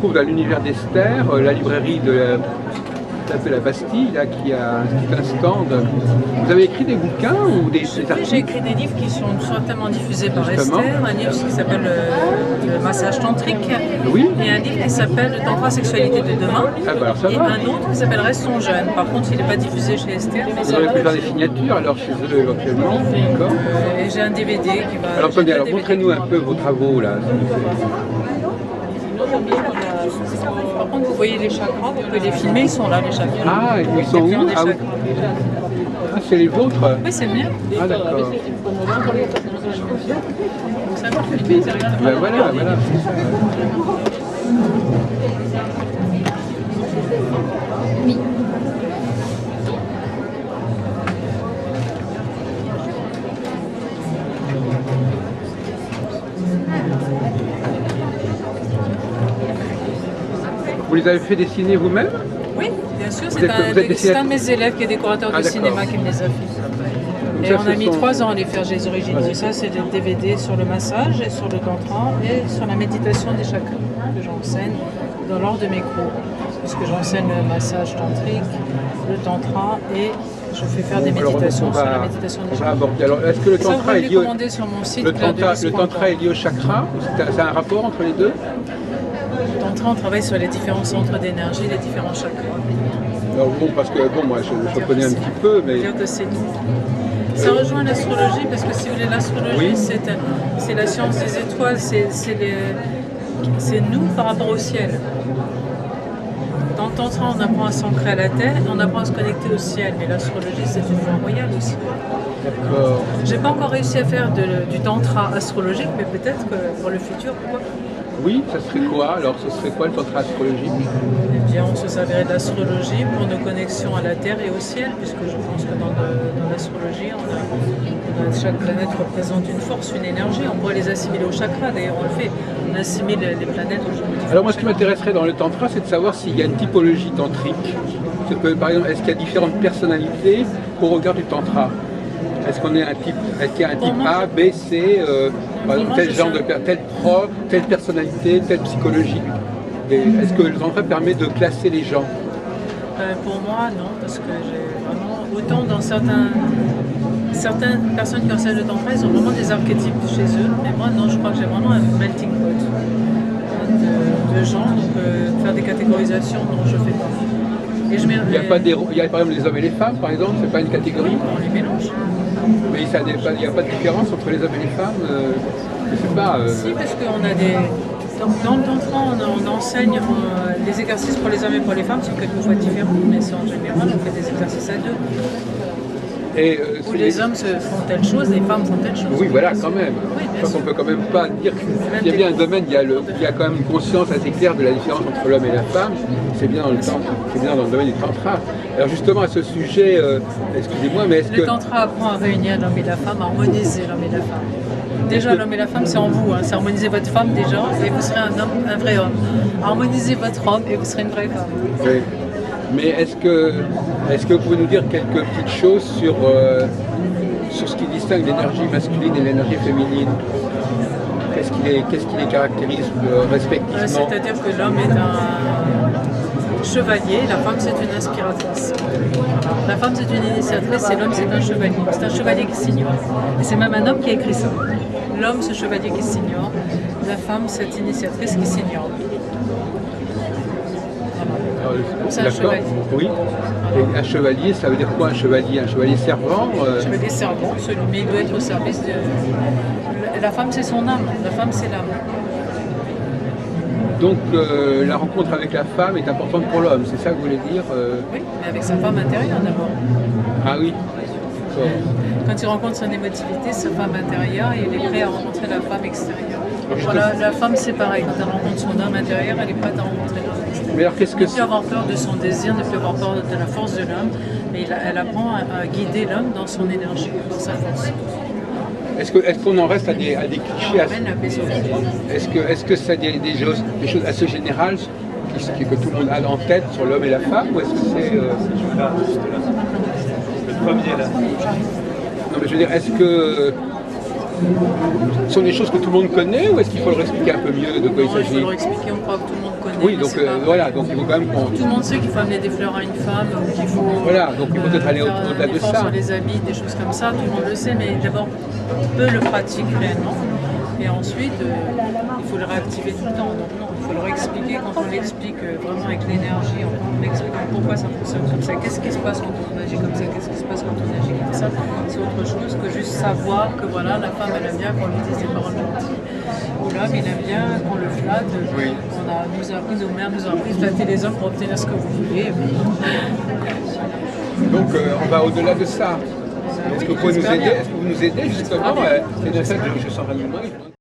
trouve dans l'univers d'Esther, la librairie de la Bastille, là, qui a un stand. Vous avez écrit des bouquins ou des articles? J'ai écrit des livres qui sont certainement diffusés par Justement. Esther, un livre qui s'appelle le massage tantrique, Oui. et un livre qui s'appelle Tantra Sexualité de demain, Ah bah alors ça et va. un autre qui s'appelle Restons jeunes. Par contre, il n'est pas diffusé chez Esther. Mais Vous aurez pu faire des signatures alors chez eux éventuellement. D'accord. Et j'ai un DVD qui va... Alors j'ai attendez, deux alors DVD montrez-nous un qui peu vos travaux là. Par contre, vous voyez les chakras, vous pouvez les filmer, ils sont là, les chakras. Ah, ils sont où? Les Ah, oui. chakras. Ah, c'est les vôtres? Oui, c'est le mien. Ah d'accord. Donc ça va filmer directement. Ben voilà, voilà. Vous les avez fait dessiner vous-même? Oui, bien sûr, Vous c'est êtes un dessinateur? de mes élèves qui est décorateur Ah, de d'accord. cinéma qui me les a fait. Donc Et ça, on a ce mis sont- 3 ans à les faire, j'ai les originaux. Et ça, c'est des DVD sur le massage et sur le tantra et sur la méditation des chakras que j'enseigne dans l'ordre de mes cours. Puisque j'enseigne le massage tantrique, le tantra et je fais faire des Alors, méditations sur la méditation des on va chakras. aborder. Alors, est-ce que le Ça, vous tantra pouvez est les lié au... commander sur mon site. Le clairedelis.com. tantra est lié au chakra? C'est un rapport entre les deux? Le tantra, on travaille sur les différents centres d'énergie, les différents chakras. Alors bon, parce que bon, moi je connais un petit peu, mais Dire que c'est tout. Ça rejoint l'astrologie parce que si vous voulez, l'astrologie, Oui. c'est la science des étoiles, c'est nous par rapport au ciel. Dans le tantra, on apprend à s'ancrer à la terre et on apprend à se connecter au ciel. Mais l'astrologie, c'est une voie royale aussi. d'accord. J'ai pas encore réussi à faire du tantra astrologique, mais peut-être que pour le futur, pourquoi pas. Oui, ça serait quoi? Alors, ce serait quoi le tantra astrologique? Eh bien, on se servirait de l'astrologie pour nos connexions à la Terre et au ciel, puisque je pense que dans l'astrologie, chaque planète représente une force, une énergie. On pourrait les assimiler au chakra, d'ailleurs on le fait. On assimile les planètes aux différents Alors moi, ce qui chakras. m'intéresserait dans le tantra, c'est de savoir s'il y a une typologie tantrique. Par exemple, est-ce qu'il y a différentes personnalités au regard du tantra? Est-ce qu'il y a un type A, B, C, par exemple, tel genre tel prof, telle personnalité, telle psychologie? Est-ce que le tantra permet de classer les gens? Pour moi, non, parce que j'ai vraiment, autant dans certaines personnes qui enseignent le tantra, ils ont vraiment des archétypes chez eux, mais moi, non, je crois que j'ai vraiment un melting pot de gens, donc faire des catégorisations, non, je fais pas. Et je Il y a par exemple les hommes et les femmes, par exemple, c'est pas une catégorie, on les mélange. mais il n'y a pas de différence entre les hommes et les femmes. Je sais pas. Si, parce qu'on a des... Dans le tantra, on enseigne les exercices pour les hommes et pour les femmes, sont quelquefois différents, mais c'est en général, on fait des exercices à deux. Et, Où les hommes font telle chose, les femmes font telle chose. Oui, voilà, quand même. Oui, bien Je pense sûr. qu'on peut quand même pas dire qu'il y a bien un domaine, il y a quand même une conscience assez claire de la différence entre l'homme et la femme. C'est bien dans le domaine du tantra. Alors justement, à ce sujet, excusez-moi, mais est-ce que... Le tantra apprend à réunir l'homme et la femme, à harmoniser l'homme et la femme. Déjà, l'homme et la femme, c'est en vous. Hein. C'est harmoniser votre femme déjà, et vous serez un vrai homme. Harmonisez votre homme, et vous serez une vraie femme. Oui. Mais est-ce que vous pouvez nous dire quelques petites choses sur ce qui distingue l'énergie masculine et l'énergie féminine? Qu'est-ce qui les caractérise respectivement? C'est-à-dire que l'homme est un chevalier, la femme c'est une inspiratrice. La femme c'est une initiatrice et l'homme c'est un chevalier. C'est un chevalier qui s'ignore. Et c'est même un homme qui a écrit ça. L'homme, ce chevalier qui s'ignore. La femme, cette initiatrice qui s'ignore. C'est un D'accord. chevalier. Oui. Et un chevalier, ça veut dire quoi un chevalier? Un chevalier servant Un chevalier servant, mais il doit être au service de... La femme c'est son âme, la femme c'est l'âme. Donc la rencontre avec la femme est importante pour l'homme, c'est ça que vous voulez dire? Oui, mais avec sa femme intérieure d'abord. Ah oui. D'accord. Quand il rencontre son émotivité, sa femme intérieure, il est prêt à rencontrer la femme extérieure. Voilà, la femme c'est pareil, quand elle rencontre son homme intérieur, elle est prête à rencontrer l'homme extérieur. Mais alors qu'est-ce que Ne plus avoir peur de son désir, ne plus avoir peur de la force de l'homme, mais elle apprend à guider l'homme dans son énergie, dans sa force. est-ce qu'on en reste à des clichés? Amène la paix sur la terre. Est-ce que c'est des choses assez générales que tout le monde a en tête sur l'homme et la femme, ou est-ce que c'est... Le premier là. Non mais je veux dire, est-ce que Ce sont des choses que tout le monde connaît ou est-ce qu'il faut leur expliquer un peu mieux de quoi il Non, il faut s'agit? leur expliquer, on croit que tout le monde connaît. Oui, mais donc c'est pas vrai. voilà, donc il faut quand même qu'on... Tout le monde sait qu'il faut amener des fleurs à une femme, ou qu'il faut Voilà, donc il faut peut-être aller faire au-delà un de effort ça. sur les habits, des choses comme ça, tout le monde le sait, mais d'abord, peu le pratiquent réellement. Et ensuite, il faut le réactiver tout le temps. Donc non, il faut leur expliquer, quand on l'explique vraiment avec l'énergie, en expliquant pourquoi ça fonctionne comme ça, qu'est-ce qui se passe quand on agit comme ça, qu'est-ce qui se passe quand on agit comme ça, c'est autre chose que juste savoir que voilà, la femme elle aime bien qu'on lui dise des paroles gentilles, ou l'homme il aime bien qu'on le flatte, Oui. nos mères nous ont appris de flatter les hommes pour obtenir ce que vous voulez. Donc on va au-delà de ça. Est-ce que vous pouvez nous aider? Est-ce que vous nous aidez justement? C'est de ça que je sens vraiment.